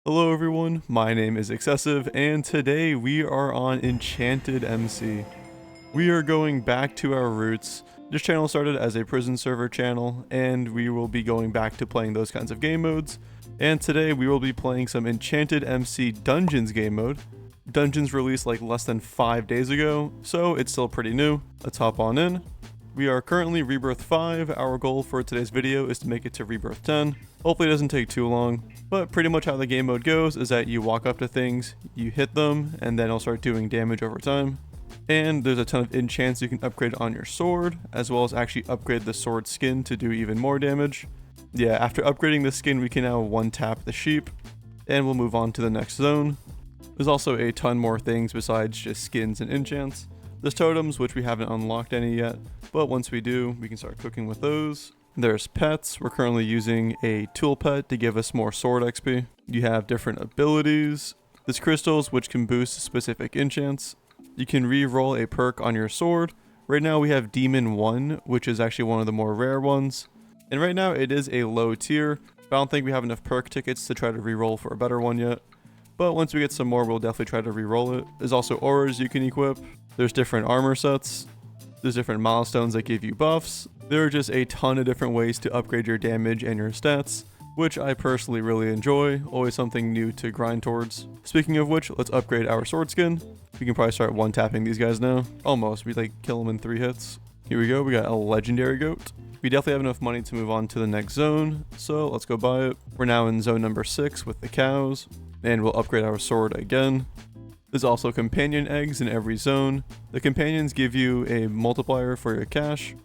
Hello everyone, my name is Excessive, and today we are on EnchantedMC. We are going back to our roots. This channel started as a prison server channel, and we will be going back to playing those kinds of game modes. And today we will be playing some EnchantedMC Dungeons game mode. Dungeons released like less than 5 days ago, so it's still pretty new. Let's hop on in. We are currently Rebirth 5, our goal for today's video is to make it to Rebirth 10. Hopefully it doesn't take too long, but pretty much how the game mode goes is that you walk up to things, you hit them, and then it'll start doing damage over time. And there's a ton of enchants you can upgrade on your sword, as well as actually upgrade the sword skin to do even more damage. Yeah, after upgrading the skin we can now one-tap the sheep, and we'll move on to the next zone. There's also a ton more things besides just skins and enchants. There's totems, which we haven't unlocked any yet, but once we do, we can start cooking with those. There's pets. We're currently using a tool pet to give us more sword XP. You have different abilities. There's crystals, which can boost specific enchants. You can re-roll a perk on your sword. Right now we have Demon 1, which is actually one of the more rare ones. And right now it is a low tier, but I don't think we have enough perk tickets to try to re-roll for a better one yet. But once we get some more, we'll definitely try to re-roll it. There's also auras you can equip. There's different armor sets. There's different milestones that give you buffs. There are just a ton of different ways to upgrade your damage and your stats, which I personally really enjoy. Always something new to grind towards. Speaking of which, let's upgrade our sword skin. We can probably start one-tapping these guys now. Almost. We like kill them in 3 hits. Here we go. We got a legendary goat. We definitely have enough money to move on to the next zone, so let's go buy it. We're now in zone number 6 with the cows, and we'll upgrade our sword again. There's also companion eggs in every zone. The companions give you a multiplier for your cash.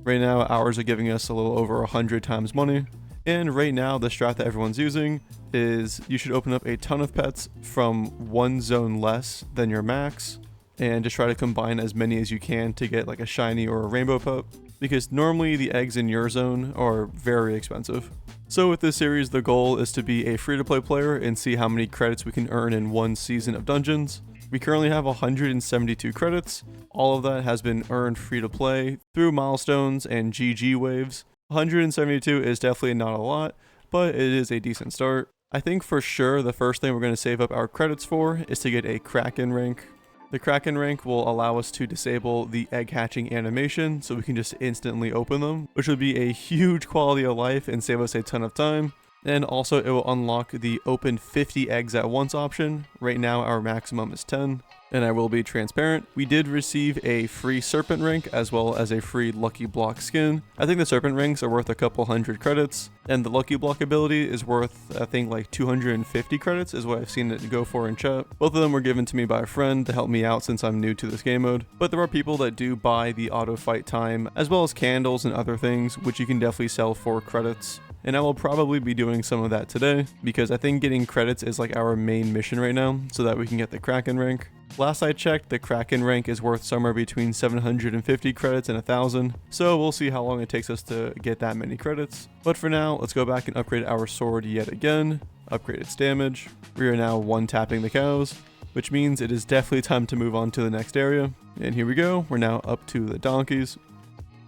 Right now, ours are giving us a little over 100 times money. And right now, the strat that everyone's using is you should open up a ton of pets from one zone less than your max, and just try to combine as many as you can to get like a shiny or a rainbow pup, because normally the eggs in your zone are very expensive. So with this series, the goal is to be a free-to-play player and see how many credits we can earn in one season of dungeons. We currently have 172 credits. All of that has been earned free-to-play through milestones and GG waves. 172 is definitely not a lot, but it is a decent start. I think for sure the first thing we're going to save up our credits for is to get a Kraken rank. The Kraken rank will allow us to disable the egg hatching animation so we can just instantly open them, which would be a huge quality of life and save us a ton of time. And also it will unlock the open 50 eggs at once option. Right now our maximum is 10. And I will be transparent, we did receive a free serpent rank as well as a free lucky block skin. I think the serpent ranks are worth a couple hundred credits, and the lucky block ability is worth I think like 250 credits is what I've seen it go for in chat. Both of them were given to me by a friend to help me out since I'm new to this game mode. But there are people that do buy the auto fight time as well as candles and other things, which you can definitely sell for credits. And I will probably be doing some of that today, because I think getting credits is like our main mission right now, so that we can get the Kraken rank. Last I checked, the Kraken rank is worth somewhere between 750 credits and 1,000, so we'll see how long it takes us to get that many credits. But for now, let's go back and upgrade our sword yet again, upgrade its damage. We are now one-tapping the cows, which means it is definitely time to move on to the next area. And here we go, we're now up to the donkeys.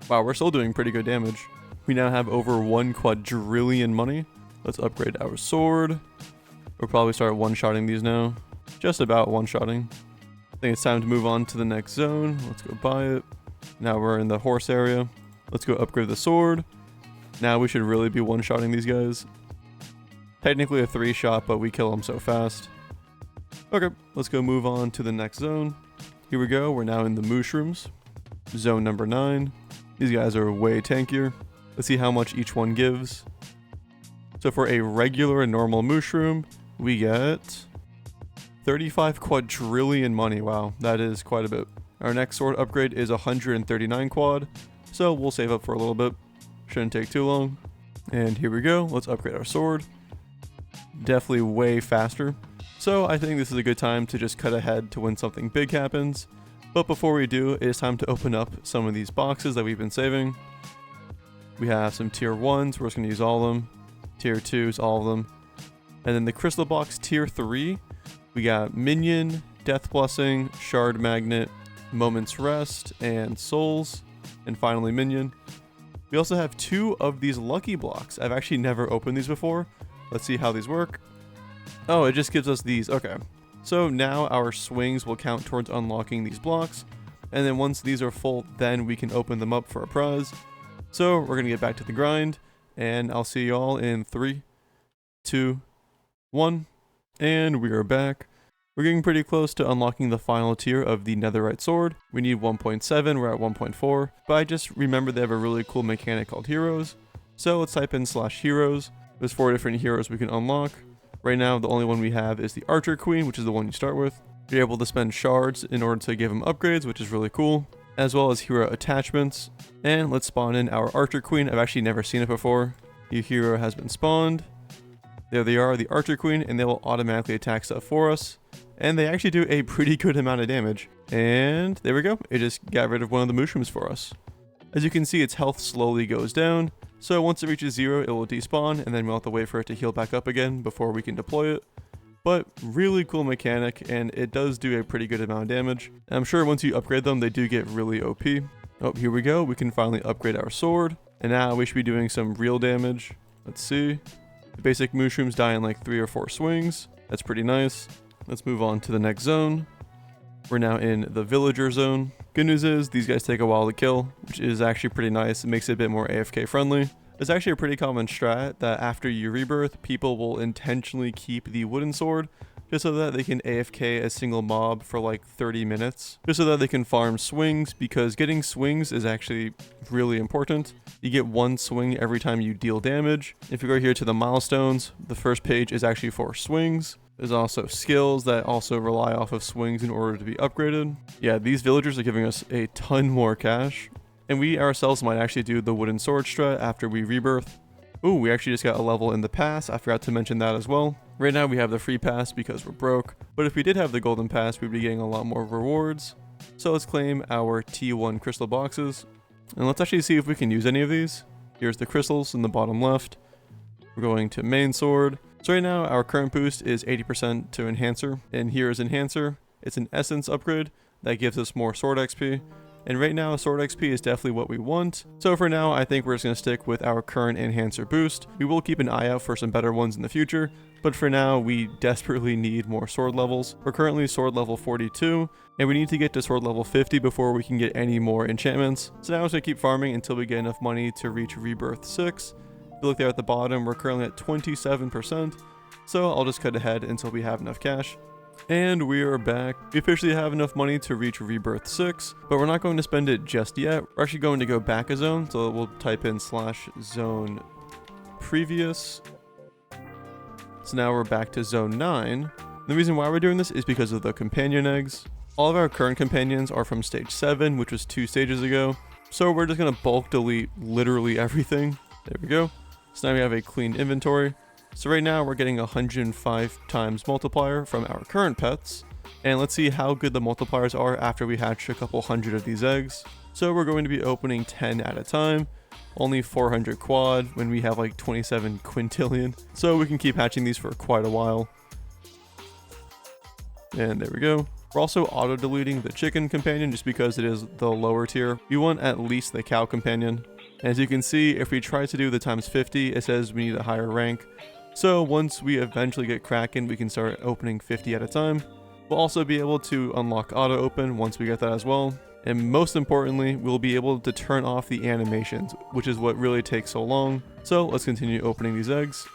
Wow, we're still doing pretty good damage. We now have over 1 quadrillion money. Let's upgrade our sword. We'll probably start one-shotting these now. Just about one-shotting. I think it's time to move on to the next zone. Let's go buy it. Now we're in the horse area. Let's go upgrade the sword. Now we should really be one-shotting these guys. Technically a 3-shot, but we kill them so fast. Okay, let's go move on to the next zone. Here we go. We're now in the mushrooms. Zone number 9. These guys are way tankier. Let's see how much each one gives. So for a regular and normal mushroom, we get 35 quadrillion money. Wow, that is quite a bit. Our next sword upgrade is 139 quad, so we'll save up for a little bit. Shouldn't take too long. And here we go. Let's upgrade our sword. Definitely way faster. So I think this is a good time to just cut ahead to when something big happens. But before we do, it is time to open up some of these boxes that we've been saving. We have some tier 1s, we're just going to use all of them. Tier 2s, all of them. And then the crystal box tier 3, we got Minion, Death Blessing, Shard Magnet, Moment's Rest, and Souls. And finally Minion. We also have 2 of these lucky blocks. I've actually never opened these before. Let's see how these work. Oh, it just gives us these. Okay. So now our swings will count towards unlocking these blocks. And then once these are full, then we can open them up for a prize. So we're going to get back to the grind. And I'll see you all in 3, 2, 1. And we are back. We're getting pretty close to unlocking the final tier of the netherite sword. We need 1.7, we're at 1.4. But I just remember they have a really cool mechanic called heroes. So let's type in /heroes. There's 4 different heroes we can unlock. Right now, the only one we have is the Archer Queen, which is the one you start with. You're able to spend shards in order to give them upgrades, which is really cool, as well as hero attachments. And let's spawn in our Archer Queen. I've actually never seen it before. Your hero has been spawned. There they are, the Archer Queen, and they will automatically attack stuff for us. And they actually do a pretty good amount of damage. And there we go. It just got rid of one of the mushrooms for us. As you can see, its health slowly goes down. So once it reaches 0, it will despawn, and then we'll have to wait for it to heal back up again before we can deploy it. But really cool mechanic, and it does do a pretty good amount of damage. And I'm sure once you upgrade them, they do get really OP. Oh, here we go. We can finally upgrade our sword. And now we should be doing some real damage. Let's see. The basic mushrooms die in like 3 or 4 swings. That's pretty nice. Let's move on to the next zone. We're now in the villager zone. Good news is these guys take a while to kill, which is actually pretty nice. It makes it a bit more AFK friendly. It's actually a pretty common strat that after you rebirth, people will intentionally keep the wooden sword just so that they can AFK a single mob for like 30 minutes, just so that they can farm swings, because getting swings is actually really important. You get 1 swing every time you deal damage. If you go here to the milestones, the first page is actually for swings. There's also skills that also rely off of swings in order to be upgraded. Yeah, these villagers are giving us a ton more cash. And we ourselves might actually do the wooden sword strat after we rebirth. Ooh, we actually just got a level in the pass. I forgot to mention that as well. Right now we have the free pass because we're broke. But if we did have the golden pass, we'd be getting a lot more rewards. So let's claim our T1 crystal boxes. And let's actually see if we can use any of these. Here's the crystals in the bottom left. We're going to main sword. So right now our current boost is 80% to enhancer. And here is enhancer. It's an essence upgrade that gives us more sword XP. And right now, sword XP is definitely what we want. So for now, I think we're just going to stick with our current enhancer boost. We will keep an eye out for some better ones in the future, but for now, we desperately need more sword levels. We're currently sword level 42, and we need to get to sword level 50 before we can get any more enchantments. So now we're going to keep farming until we get enough money to reach Rebirth 6. If you look there at the bottom, we're currently at 27%. So I'll just cut ahead until we have enough cash. And we are back. We officially have enough money to reach Rebirth 6, but we're not going to spend it just yet. We're actually going to go back a zone, so we'll type in /zone previous. So now we're back to zone 9. The reason why we're doing this is because of the companion eggs. All of our current companions are from stage 7, which was 2 stages ago. So we're just going to bulk delete literally everything. There we go. So now we have a clean inventory. So right now we're getting 105 times multiplier from our current pets. And let's see how good the multipliers are after we hatch a couple hundred of these eggs. So we're going to be opening 10 at a time. Only 400 quad when we have like 27 quintillion. So we can keep hatching these for quite a while. And there we go. We're also auto-deleting the chicken companion just because it is the lower tier. We want at least the cow companion. As you can see, if we try to do the times 50, it says we need a higher rank. So once we eventually get Kraken, we can start opening 50 at a time. We'll also be able to unlock auto open once we get that as well. And most importantly, we'll be able to turn off the animations, which is what really takes so long. So let's continue opening these eggs.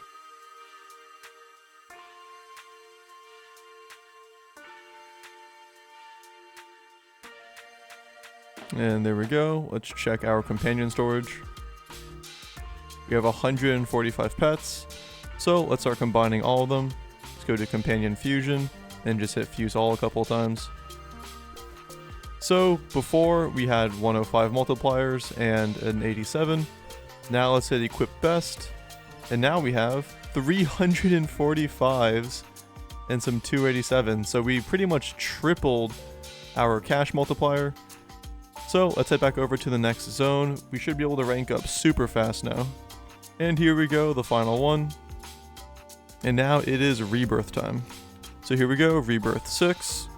And there we go. Let's check our companion storage. We have 145 pets. So let's start combining all of them. Let's go to companion fusion and just hit fuse all a couple of times. So before we had 105 multipliers and an 87. Now let's hit equip best. And now we have 345s and some 287. So we pretty much tripled our cash multiplier. So let's head back over to the next zone. We should be able to rank up super fast now. And here we go, the final one. And now it is rebirth time. So here we go, Rebirth 6.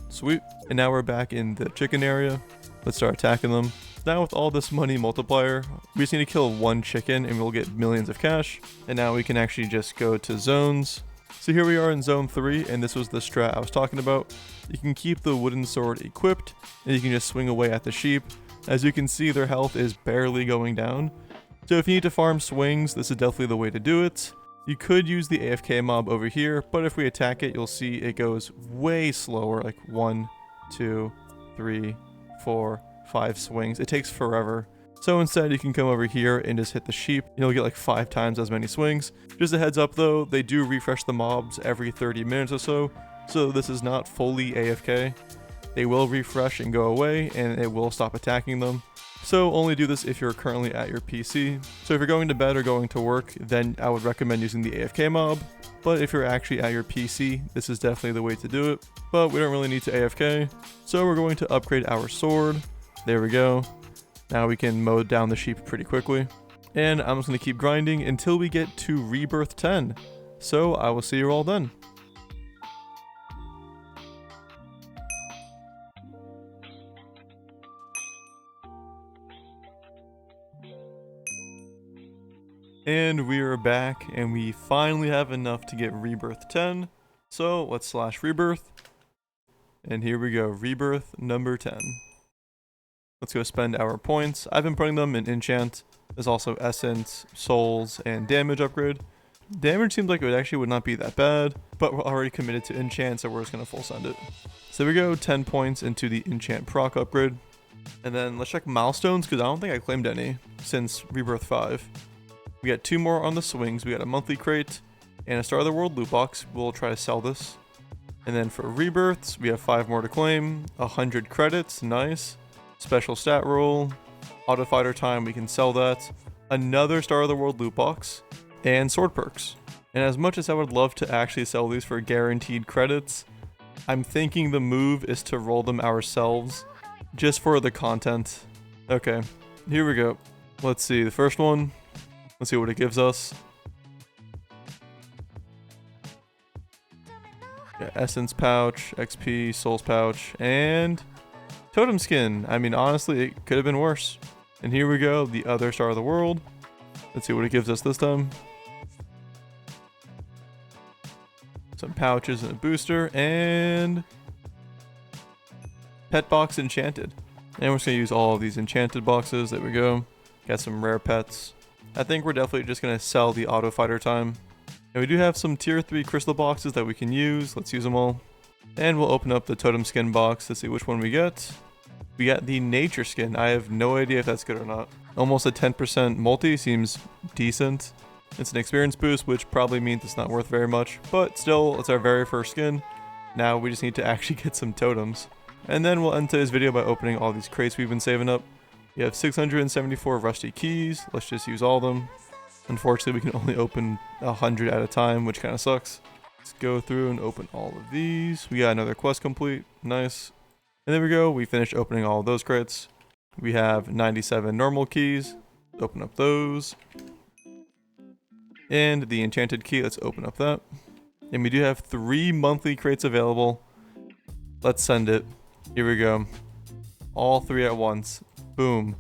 Sweet. And now we're back in the chicken area. Let's start attacking them. Now with all this money multiplier, we just need to kill 1 chicken and we'll get millions of cash. And now we can actually just go to zones. So here we are in zone 3, and this was the strat I was talking about. You can keep the wooden sword equipped, and you can just swing away at the sheep. As you can see, their health is barely going down. So if you need to farm swings, this is definitely the way to do it. You could use the AFK mob over here, but if we attack it, you'll see it goes way slower, like 1, 2, 3, 4, 5 swings. It takes forever. So instead, you can come over here and just hit the sheep, and you'll get like 5 times as many swings. Just a heads up though, they do refresh the mobs every 30 minutes or so this is not fully AFK. They will refresh and go away, and it will stop attacking them. So only do this if you're currently at your PC. So if you're going to bed or going to work, then I would recommend using the AFK mob. But if you're actually at your PC, this is definitely the way to do it. But we don't really need to AFK. So we're going to upgrade our sword. There we go. Now we can mow down the sheep pretty quickly. And I'm just going to keep grinding until we get to Rebirth 10. So I will see you all then. And we are back, and we finally have enough to get Rebirth 10. So let's slash Rebirth. And here we go, Rebirth number 10. Let's go spend our points. I've been putting them in enchant. There's also essence, souls, and damage upgrade. Damage seems like it actually would not be that bad, but we're already committed to enchant, so we're just going to full send it. So we go 10 points into the enchant proc upgrade. And then let's check milestones, because I don't think I claimed any since Rebirth 5. We got 2 more on the swings. We got a monthly crate and a Star of the World loot box. We'll try to sell this. And then for rebirths, we have 5 more to claim. 100 credits, nice. Special stat roll, auto fighter time, we can sell that. Another Star of the World loot box, and sword perks. And as much as I would love to actually sell these for guaranteed credits, I'm thinking the move is to roll them ourselves, just for the content. Okay, here we go. Let's see, the first one. Let's see what it gives us. Yeah, essence pouch, XP, souls pouch, and totem skin. I mean, honestly, it could have been worse. And here we go, the other Star of the World. Let's see what it gives us this time. Some pouches and a booster, and pet box enchanted. And we're just gonna use all of these enchanted boxes. There we go. Got some rare pets. I think we're definitely just going to sell the auto fighter time. And we do have some tier 3 crystal boxes that we can use. Let's use them all. And we'll open up the totem skin box to see which one we get. We got the nature skin. I have no idea if that's good or not. Almost a 10% multi seems decent. It's an experience boost, which probably means it's not worth very much. But still, it's our very first skin. Now we just need to actually get some totems. And then we'll end today's video by opening all these crates we've been saving up. We have 674 rusty keys. Let's just use all of them. Unfortunately, we can only open 100 at a time, which kind of sucks. Let's go through and open all of these. We got another quest complete. Nice. And there we go. We finished opening all of those crates. We have 97 normal keys. Open up those. And the enchanted key. Let's open up that. And we do have 3 monthly crates available. Let's send it. Here we go. All 3 at once. Boom.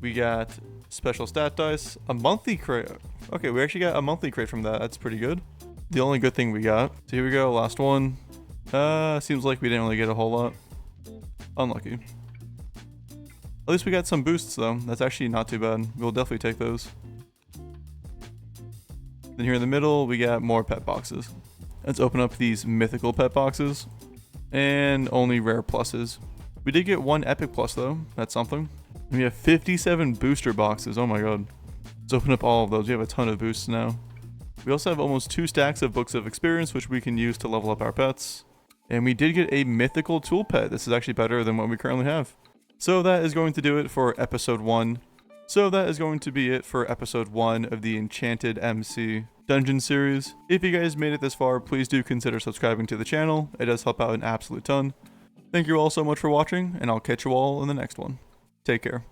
We got special stat dice, a monthly crate. Okay, we actually got a monthly crate from that. That's pretty good. The only good thing we got. So here we go, last one. Seems like we didn't really get a whole lot. Unlucky. At least we got some boosts though. That's actually not too bad. We'll definitely take those. Then here in the middle, we got more pet boxes. Let's open up these mythical pet boxes. And only rare pluses. We did get 1 epic plus though. That's something. And we have 57 booster boxes. Oh my god. Let's open up all of those. We have a ton of boosts now. We also have almost 2 stacks of books of experience, which we can use to level up our pets. And we did get a mythical tool pet. This is actually better than what we currently have. So that is going to do it for episode 1. So that is going to be it for episode 1 of the EnchantedMC dungeon series. If you guys made it this far, please do consider subscribing to the channel. It does help out an absolute ton. Thank you all so much for watching, and I'll catch you all in the next one. Take care.